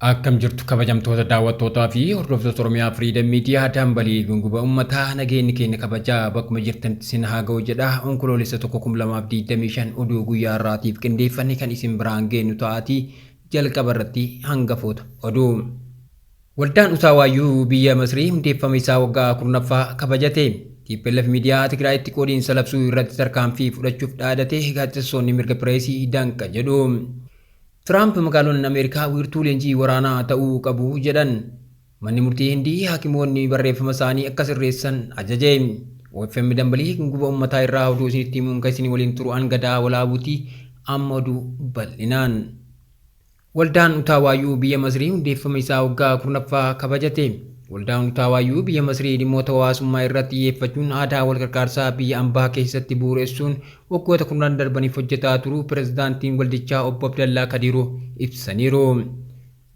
Akkam jirtu kabajamtoota daawwattootaa fi hordoftoota Oromiyaa Freedom Media dambalii gunguba uummataa nageenyi keenya kabajaa bakkuma jirtanitti sin haa ga'u jedha. Onkoloolessa 2025 oduu guyyaa irraatiif qindeeffanne kan isin biraan geenyu ta'aatii jalqaba irratti hangafoota oduu. Waldaan Utaawaayuu biyya Masrii hundeeffama isaa waggaa 10ffaa kabajate. TPLF miidiyaa Tigraayitti qoodiinsa labsuu irratti tarkaanfii fudhachuuf dhaadate gaazexeessonni mirga pireesii danqa jedhu. Trump magaalonni Ameerikaa wiirtuu leenjii waraanaa ta'uu qabu jedhan. Manni murtii Hindii haakimoonni barreeffama isaanii akka sirreessan ajaje. OFM dambalii gunguba uummataa irraa oduu isinitti himuun kan isin waliin turu Angadaa Walaabuutii amma oduu bal'inaan. Waldaan Utaawaayuu biyya Masrii hundeeffama isaa waggaa 10ffaa kabajate. Waldaan Utaawaayuu biyya Masrii dhimmoota hawaasummaa irratti xiyyeeffachuun aadaa wal gargaarsaa biyya ambaa keessatti bu'uureessuun waggoota 10 darbaniif hojjetaa turu pirezidaantiin waldichaa Obbo Abdallaa Kadiroo ibsaniiru.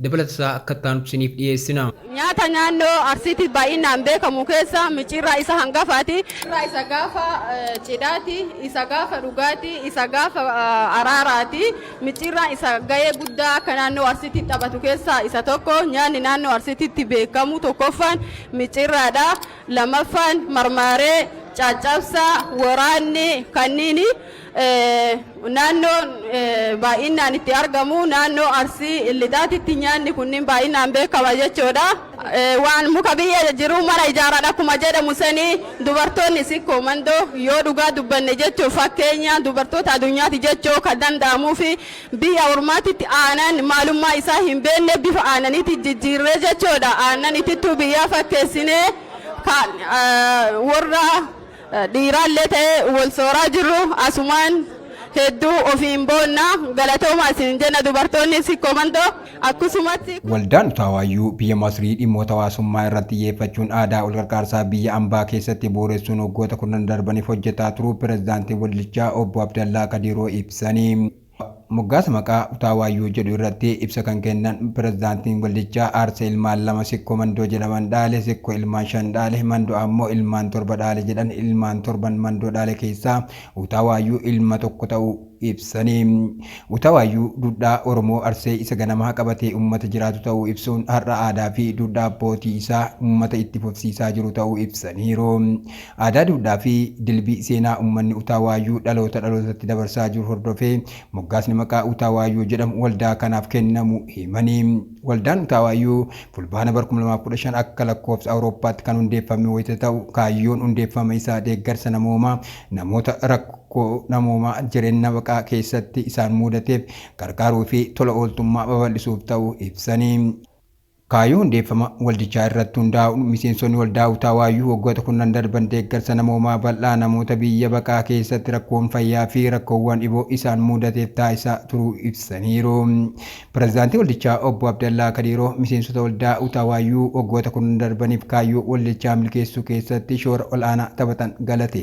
Dabalataa akka ta'an isiniif dhiyeessina. Nyaata naannoo Arsiitti baay'inaan beekamu keessa micirraa isa hangafaati. Isa gaafa cidhaati, isa gaafa dhugaati, isa gaafa araaraati. Micirraa isa gahee guddaa akka naannoo Arsiitti taphatu keessa isa tokko. Nyaanni naannoo Arsiitti beekamu tokkoffaan micirraadha. Lamaffaan marmaaree, caccabsaa, waraanni kanniini. Naannoo baay'inaan itti argamu naannoo Arsii lixaatitti nyaanni kunniin baay'inaan beekama jechuudha. Waan muka biyya jiru mana ijaaraadha akkuma jedhamu sanii dubartoonni sikkoo mandoo yoo dhugaa dubbanne jechuu fakkeenya dubartoota addunyaati jechuu kan danda'amuu fi biyya ormaatitti aanan maalummaa isaa hin beekne bifa aananiitti jijjiirree jechuudha. Aannan itittuu biyyaa fakkeessinee warra dhiiraallee ta'e wal sooraa jirru asumaan hedduu ofiin boonna galatooma isin jenna dubartoonni sikkoo mandoo akkasumatti. Waldaan Utaawaayuu biyya Masrii dhimmoota hawaasummaa irratti xiyyeeffachuun aadaa wal gargaarsaa biyya ambaa keessatti bu'uureessuun waggoota 10 darbaniif hojjetaa turu pirezidaantii waldichaa Obbo Abdallaa Kadiroo ibsanii. Moggaasa maqaa Utaawaayuu jedhu irratti ibsa kan kennan pirezidaantiin waldichaa Arsee ilmaan 2 sikkoo mandoo jedhaman dhaale sikkoo ilmaan 5 dhaale mandoo ammoo ilmaan 7 dhaale jedhan ilmaan 7 mandoo dhaale keessaa Utaawaayuu ilma tokko ta'uu ibsanii. Utaawaayuu duudhaa Oromoo Arsee isa ganamaa qabatee uummata jiraatu ta'uu ibsuun har'a aadaa fi duudhaa abbootii isaa uummata itti fufsiisaa jiru ta'uu ibsaniiru. Aadaa duudhaa fi dilbii seenaa uummanni Utaawaayuu dhalootatti dabarsaa jiru hordofee moggaasni maqaa Utaawaayuu jedhamu waldaa kanaaf kennamu himanii. Waldaan Utaawaayuu fulbaana 2015 akka lakkoofsa Awurooppaatti kan hundeeffame wayita ta'u kaayyoon hundeeffama isaa deeggarsa namoomaa namoota rakkoo namoomaa jireenya baqaa keessatti isaan mudateef gargaaruu fi tola ooltummaa babal'isuuf ta'uu ibsanii. Kaayyoo hundeeffama waldichaa irratti hundaa'uun miseensonni waldaa Utaawaayuu waggoota 10 darban deeggarsa namoomaa bal'aa namoota biyya baqaa keessatti rakkoon fayyaa fi rakkoowwan dhiboo isaan mudateef taasisaa turuu ibsaniiru. Pirezidaantii waldichaa Obbo Abdallaa Kadiroo miseensota waldaa Utaawaayuu waggoota 10 darbaniif kaayyoo waldichaa milkeessuu keessatti shoora olaanaa taphatan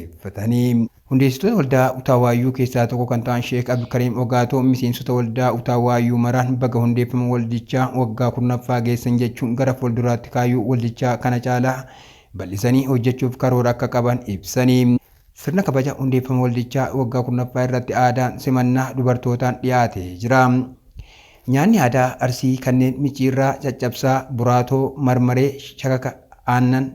galateeffatanii. Hundeessitoota waldaa Utaawaayuu keessaa tokko kan ta'an Sheek Abdulkariim Ogaatoo miseensota waldaa Utaawaayuu maraan baga hundeeffama waldichaa waggaa 10ffaa geessan jechuun gara fuulduraatti kaayyoo waldichaa kana caalaa bal'isanii hojjechuuf karoora akka qaban ibsanii. Sirna kabaja hundeeffama waldichaa waggaa 10ffaa irratti aadaan simannaa dubartootaan dhiyaatee jira. Nyaanni aadaa Arsii kanneen micirraa, caccabsaa, buraatoo, marmaree, shakaka, aannan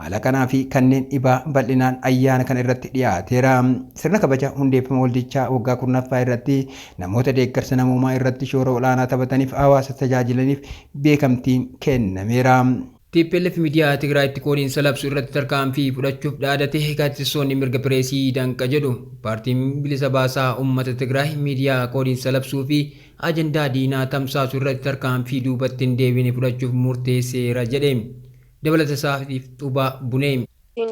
alaqanaa fi kanneen dhibaa bal'inaan ayyaana kana irratti dhiyaateera. Sirna kabaja hundeeffama waldichaa waggaa 10ffaa irratti namoota deeggarsa namoomaa irratti shoora olaanaa taphataniif hawaasa tajaajilaniif beekamtiin kennameera. TPLF miidiyaa Tigraayitti qoodiinsa labsuu irratti tarkaanfii fudhachuuf dhaadate gaazexeessonni mirga pireesii danqa jedhu. Paartiin bilisa baasaa uummata Tigraay miidiyaa qoodiinsa labsuu fi ajandaa diinaa tamsaasuu irratti tarkaanfii duubatti hin deebine fudhachuuf murteesseera jedhe. Dabalata isaatiif Xubaa Bunee.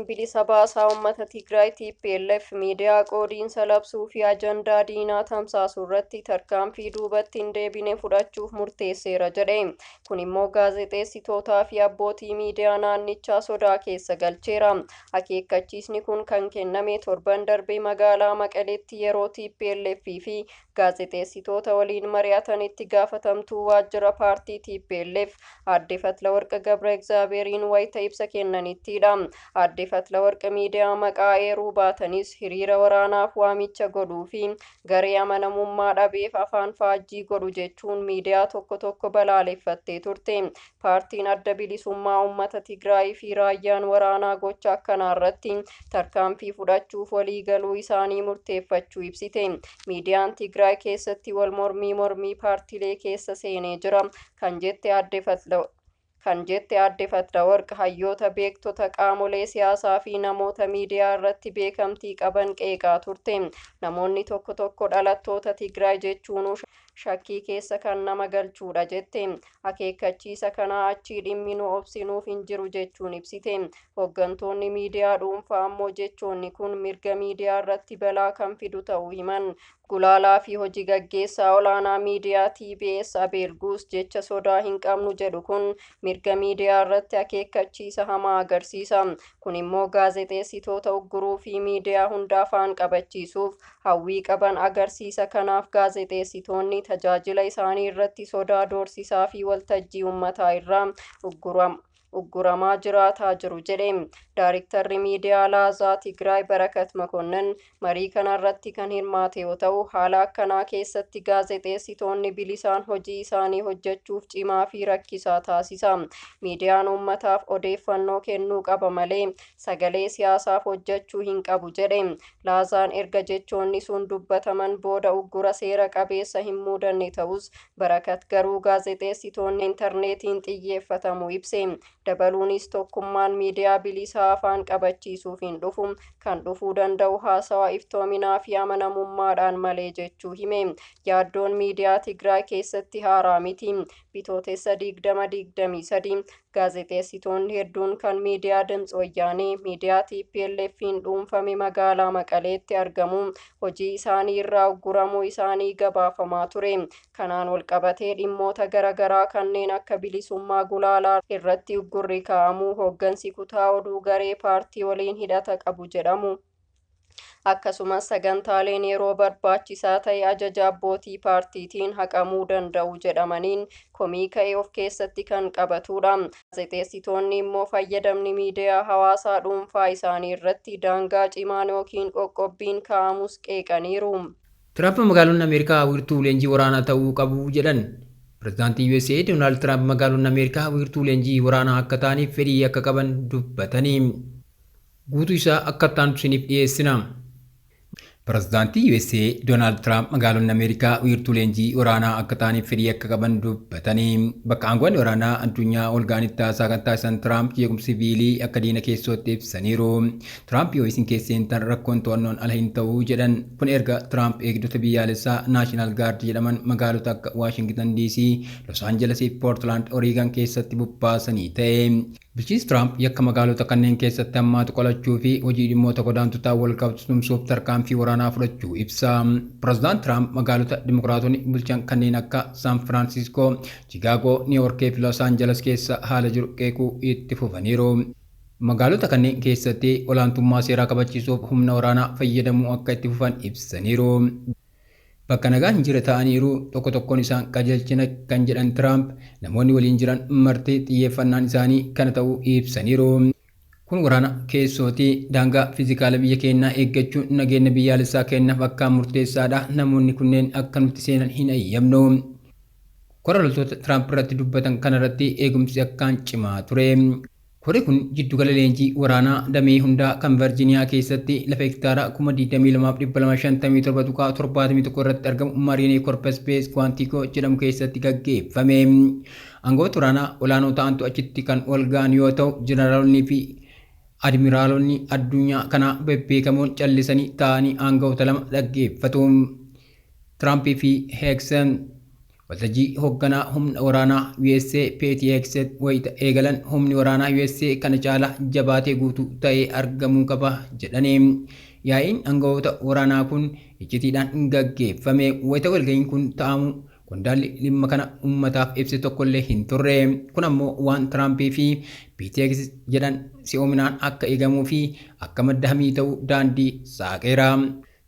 Bilisa baasaa uummata Tigraay TPLF miidiyaa qoodiinsa labsuu fi ajandaa diinaa tamsaasuu irratti tarkaanfii duubatti hin deebine fudhachuuf murteesseera jedhe. Kun immoo gaazexeessitootaa fi abbootii miidiyaa naannichaa sodaa keessa galcheera. Akeekkachiisni kun kan kenname torban darbe magaalaa Maqaleetti yeroo TPLF fi gaazexeessitoota waliin mari'atanitti gaafatamtuu waajjira paartii TPLF Aadde Fatlaworq Gabra Egzaabeeriin wayita ibsa kennanittidha. Aadde Fatlaworq miidiyaa maqaa eeruu baatanis hiriira waraanaaf waamicha godhuu fi garee amanamummaa dhabeef afaan faajjii godhu jechuun miidiyaa tokko balaaleffattee turte. Paartiin Adda Bilisummaa Uummata Tigraay fi raayyaan waraanaa gocha akkanaa irratti tarkaanfii fudhachuuf walii galuu isaanii murteeffachuu ibsite. Miidiyaan Tigraay keessatti wal mormii paartilee keessa seenee jira kan jette Aadde Fatlaworq hayyoota beektota qaamolee siyaasaa fi namoota miidiyaa irratti beekamtii qaban qeeqaa turte. Namoonni tokko dhalattoota Tigraay jechuun shakkii keessa kan nama galchuudha jette. Akeekkachiisa kanaa achii dhimmi nu obsinuuf hin jiru jechuun ibsite. Hooggantoonni miidiyaa dhuunfaa ammoo jechoonni kun mirga miidiyaa irratti balaa kan fidu ta'uu himan. Gulaalaa fi hojii gaggeessaa olaanaa miidiyaa TBS Abeelguus jecha sodaa hin qabnu jedhu kun mirga miidiyaa irratti akeekkachiisa hamaa agarsiisa. Kun immoo gaazexeessitoota ugguruu fi miidiyaa hunda afaan qabachiisuuf hawwii qaban agarsiisa. Kanaaf gaazexeessitoonni tajaajila isaanii irratti sodaa doorsisaa fi waltajjii uummataa irraa ugguramaa jiraataa jiru jedhe. Daayiriktarri miidiyaa Laazaa Tigraay Barakat Makonnan marii kanarratti kan hirmaate yoo ta'u, haala akkanaa keessatti gaazexeessitoonni bilisaan hojii isaanii hojjechuuf cimaa fi rakkisaa taasisa. Miidiyaan uummataaf odeeffannoo kennuu qaba malee sagalee siyaasaaf hojjechuu hin qabu jedhe. Laazaan erga jechoonni sun dubbataman booda uggura seera qabeessa hin muudanne ta'us Barakat garuu gaazexeessitoonni intarneetiin xiyyeeffatamu ibse. Dabaluunis tokkummaan miidiyaa bilisaa afaan qabachiisuuf hin dhufu kan dhufuu danda'u haasawaa iftoominaa fi amanamummaadhaan malee jechuu hime. Yaaddoon miidiyaa Tigraay keessatti haaraa miti. Bitootessa 2023 gaazexeessitoonni hedduun kan miidiyaa Dimtsi Wayyaanee miidiyaa TPLF'n dhuunfame magaalaa Maqaleetti argamu hojii isaanii irraa ugguramuu isaanii gabaafamaa ture. Kanaan walqabatee dhimmoota garaagaraa kanneen akka bilisummaa gulaalaa irratti uggurri kaa'amuu hooggansi kutaa oduu garee paartii waliin hidhata qabu jedhamu. Akkasumas sagantaaleen yeroo barbaachisaa ta'e ajaja abbootii paartiitiin haqamuu danda'u jedhamaniin komii ka'ee of keessatti kan qabatudha. Gaazexeessitoonni immoo fayyadamni miidiyaa hawaasaa dhuunfaa isaanii irratti daangaa cimaan yookiin qoqqobbiin kaa'amus qeeqaniiru. Tiraamp magaalonni Ameerikaa wiirtuu leenjii waraanaa ta'uu qabu jedhan. Pireezidaantiin USA Doonaald Tiraamp magaalonni Ameerikaa wiirtuu leenjii waraanaa akka ta'aniif fedhii akka qaban dubbatanii guutuu isaa akka ta'an isiniif dhiyeessina. Pireezidaantii USA Doonaald Tiraamp magaalonni Ameerikaa wiirtuu leenjii waraanaa akka ta'aniif fedhii akka qaban dubbatanii bakka aangoonni waraanaa addunyaa olgaanitti haasaa kan taasisan Tiraamp jeequmsi siviilii akka diina keessootti ibsaniiru. Tiraamp yoo isin keesseentan rakkoon to'annoon ala hin ta'uu jedhan kun erga Tiraamp eegdota biyyaalessaa Naashinaal Gaard jedhaman magaalota akka Waashingtan DC, Los Angeles fi Portland, Oregon keessatti bobbaasanii ta'e. Bulchiinsi Tiraamp yakka magaalota kanneen keessatti hammaatu qolachuu fi hojii dhimmoota godaantotaa wal qabsiisuuf tarkaanfii waraanaa fudhachuu ibsa. Pireezidaant Tiraamp magaalota dimokiraatonni bulchan kanneen akka San Francisco, Chicago, New York fi Los Angeles keessa haala jiru qeequu itti fufaniiru. Magaalota kanneen keessatti olaantummaa seeraa kabachiisuuf humna waraanaa fayyadamuu akka itti fufan ibsaniiru. Bakka nagaan hin jirre ta'aniiru tokkoon isaan qajeelchina kan jedhan Tiraamp namoonni waliin jiran marti xiyyeeffannaan isaanii kana ta'uu ibsaniiru. Kun waraana keessootii daangaa fiizikaala biyya keenyaa eeggachuun nageenya biyyaalessaa kennaaf akkaan murteessaadha. Namoonni kunneen akka nuti seenan hin eeyyamnu. Kora loltoota Tiraamp irratti dubbatan kanarratti eegumsi akkaan cimaa ture. Korri kun jiddugala leenjii waraanaa damee hundaa kan Virgiiniyaa keessatti lafa hektaara 22,257 irratti argamu Mariinee Corpus Base Quantico jedhamu keessatti gaggeeffame. Aangawoota waraanaa olaanoo ta'antu achitti kan wal ga'an yoo ta'u, jeneraalonni fi admiraalonni addunyaa kana bebbeekamoon callisanii ta'anii aangawoota lama dhaggeeffatu. Tiraamp fi Heeksen waltajjii hoogganaa humna waraanaa USA PTX wayita eegalan humni waraanaa USA kana caala jabaatee guutuu ta'ee argamuu qaba jedhanii. Yaa'iin aangawoota waraanaa kun iccitiidhaan gaggeeffame. Wayita walga'iin kun ta'amu qondaalli dhimma kana uummataaf ibse tokkollee hin turre. Kun ammoo waan Tiraamp fi PTX jedhan si'oominaan akka eegamuu fi akka madda hamii ta'uu daandii saaqeera.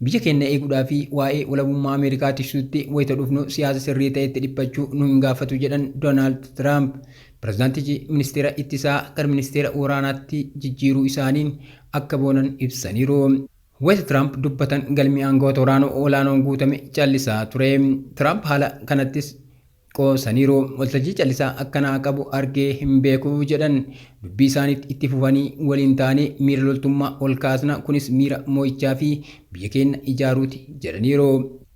Biyya keenya eeguudhaa fi waa'ee walabummaa Ameerikaa tiksuutti wayita dhufnu siyaasa sirrii ta'etti dhiphachuu nu hin gaafatu jedhan Doonaald Tiraamp. Pirezidaantichi ministeera ittisaa gara ministeera waraanaatti jijjiiruu isaaniin akka boonan ibsaniiru. Wayitii Tiraamp dubbatan galmi aangawoota waraanaa olaanoon guutame callisaa ture. Tiraamp haala kanattis qoosaniiru. Waltajjii callisaa akkanaa qabu argee hin beeku jedhan. Dubbii isaaniitti itti fufanii waliin taanee miira loltummaa ol kaasna, kunis miira moo'ichaa fi biyya keenya ijaaruuti jedhaniiru.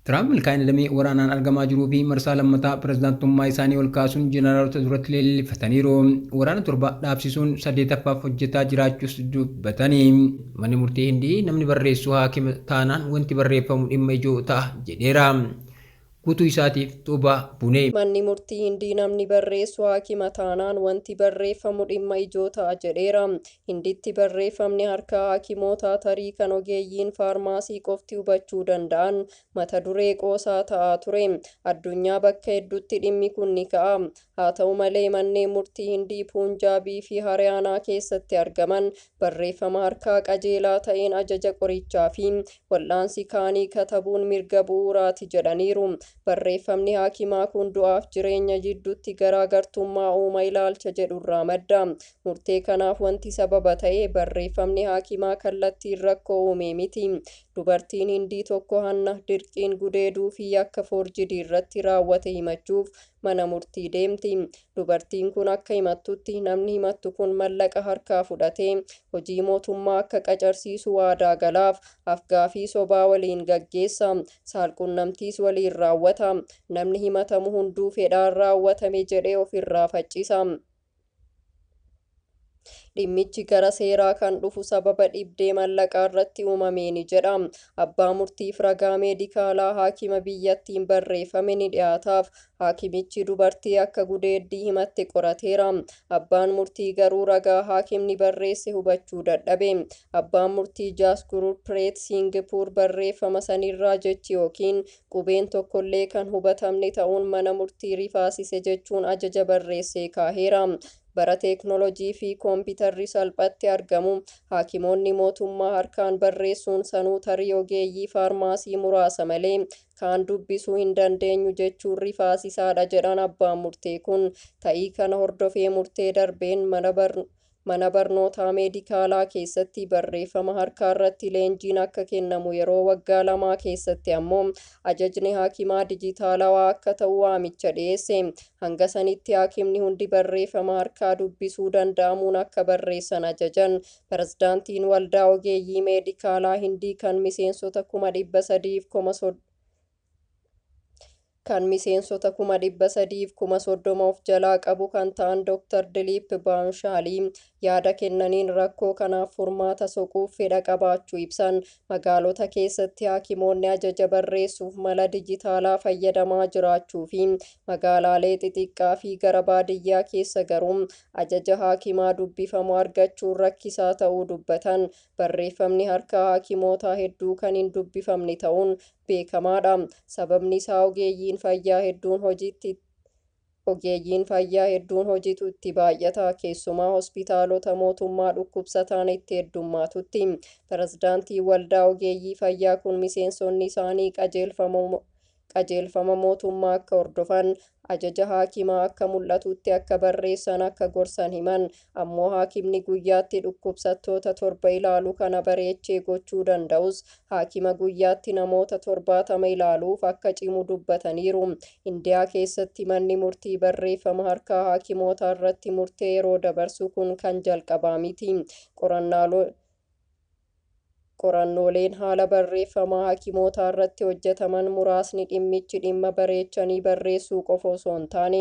Tiraamp milkaa'ina damee waraanaan argamaa jiruu fi marsaa lammataa pirezidaantummaa isaanii ol kaasuun jeneraalota duratti leellifataniiru. Waraana 7 dhaabsisuun 8ffaaf hojjetaa jiraachuus dubbatanii. Manni murtii Hindii namni barreessu haakima taanaan wanti barreeffamu dhimma ijoo ta'a jedheera. Guutuu isaatiif Xuubaa Bunee. Manni murtii Hindii namni barreessu haakima taanaan wanti barreeffamu dhimma ijoo ta'a jedheera. Hinditti barreeffamni harkaa haakimootaa tarii kan ogeeyyiin faarmaasii qofti hubachuu danda'an mata duree qoosaa ta'aa ture. Addunyaa bakka hedduutti dhimmi kun ni ka'a. Haa ta'u malee manneen murtii Hindii Puunjaabii fi Hariyaanaa keessatti argaman barreeffama harkaa qajeelaa ta'een ajaja qorichaa fi wal'aansi kaanii katabuun mirga bu'uuraati jedhaniiru. Barreeffamni haakimaa kun du'aaf jireenya jidduutti garaagartummaa uuma ilaalcha jedhurraa madda. Murtee kanaaf wanti sababa ta'e barreeffamni haakimaa kallattiin rakkoo uume miti. Dubartiin Hindii tokko hanna dirqiin gudeeduu fi akka foorjidii irratti raawwate himachuuf mana murtii deemti. Dubartiin kun akka himattutti namni himattu kun mallaqa harkaa fudhatee hojii mootummaa akka qacarsiisu waadaa galaaf afgaafii sobaa waliin gaggeessa. Saalqunnamtiis waliin raawwata. Namni himatamu hunduu fedhaan raawwatame jedhee ofirraa faccisa. Dhimmichi gara seeraa kan dhufu sababa dhibdee mallaqaa irratti uumameeni jedha. Abbaa murtiif ragaa meedikaalaa haakima biyyattiin barreeffame ni dhiyaataaf. Haakimichi dubartii akka gudeeddii himatte qorateera. Abbaan murtii garuu ragaa haakimni barreesse hubachuu dadhabe. Abbaan murtii Jaasguruu Pireet Siingipuur barreeffama sanirraa jechi yookiin qubeen tokkollee kan hubatamne ta'uun mana murtii rifaasise jechuun ajaja barreessee kaaheera. Bara teeknoolojii fi koompiitarri salphatti argamu haakimoonni mootummaa harkaan barreessuun sanuu tarii ogeeyyii faarmaasii muraasa malee kaan dubbisuu hin dandeenyu jechuun rifaasisaadha jedhan abbaan murtee kun. Ta'ii kana hordofee murtee darbeen mana barnootaa meedikaalaa keessatti barreeffama harkaa irratti leenjiin akka kennamu yeroo waggaa 2 keessatti ammoo ajajni haakimaa dijitaalawaa akka ta'u waamicha dhiyeesse. Hanga sanitti haakimni hundi barreeffama harkaa dubbisuu danda'amuun akka barreessan ajajan. Pirezidaantiin waldaa ogeeyyii meedikaalaa Hindii kan miseensota 330,000 of jalaa qabu kan ta'an Dr. Diliip Baanshaalii yaada kennaniin rakkoo kanaaf furmaata soquuf fedha qabaachuu ibsan. Magaalota keessatti haakimoonni ajaja barreessuuf mala dijitaalaa fayyadamaa jiraachuu fi magaalaalee xixiqqaa fi gara baadiyyaa keessa garuu ajaja haakimaa dubbifamu argachuun rakkisaa ta'uu dubbatan. Barreeffamni harkaa haakimootaa hedduu kan hin dubbifamne ta'uun beekamaadha. Sababni isaa ogeeyyiin fayyaa hedduun hojiitu itti baay'ata. Keessumaa hospitaalota mootummaa dhukkubsataan itti heddummaatutti. Pirezidaantiin waldaa ogeeyyii fayyaa kun miseensonni isaanii qajeelfama mootummaa akka hordofan ajaja haakimaa akka mul'atutti akka barreessan akka gorsan himan. Ammoo haakimni guyyaatti dhukkubsattoota 7 ilaalu kana bareechee gochuu danda'us haakima guyyaatti namoota 70 ilaaluuf akka cimu dubbataniiru. Indiyaa keessatti manni murtii barreeffama harkaa haakimoota irratti murtee yeroo dabarsu kun kan jalqabaa miti. Qorannooleen haala barreeffamaa haakimootaa irratti hojjetaman muraasni dhimmichi dhimma bareechanii barreessuu qofa osoo hin taane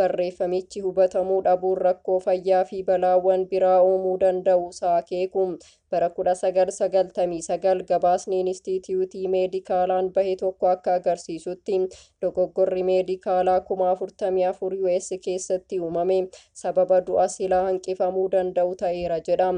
barreeffamichi hubatamuu dhabuun rakkoo fayyaa fi balaawwan biraa uumuu danda'uusaa akeeku. Bara 1999 gabaasni Inistituutii Meedikaalaan bahe tokko akka agarsiisutti dogoggorri meedikaalaa 44,000 US keessatti uumame sababa du'a silaa hanqifamuu danda'u ta'eera jedha.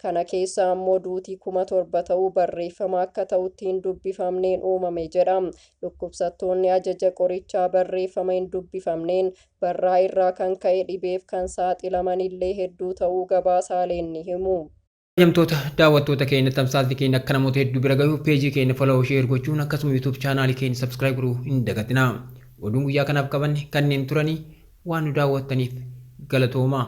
Kana keessa ammoo duutii 7,000 ta'uu barreeffama akka ta'utti hin dubbifamneen uumame jedha. Dhukkubsattoonni ajaja qorichaa barreeffama hin dubbifamneen barraa irraa kan ka'e dhibeef kan saaxilaman illee hedduu ta'uu gabaasaaleen ni himu. Jamtoota daawwattoota keenya tamsaasni keenya akka namoota hedduu bira gahuuf peejii keenya follow share gochuun akkasuma YouTube chaanaalii keenya subscribe godhuu hin dagatinaa. Oduun guyyaa kanaaf qabanne kanneen turanii waan nu daawwattaniif galatoomaa.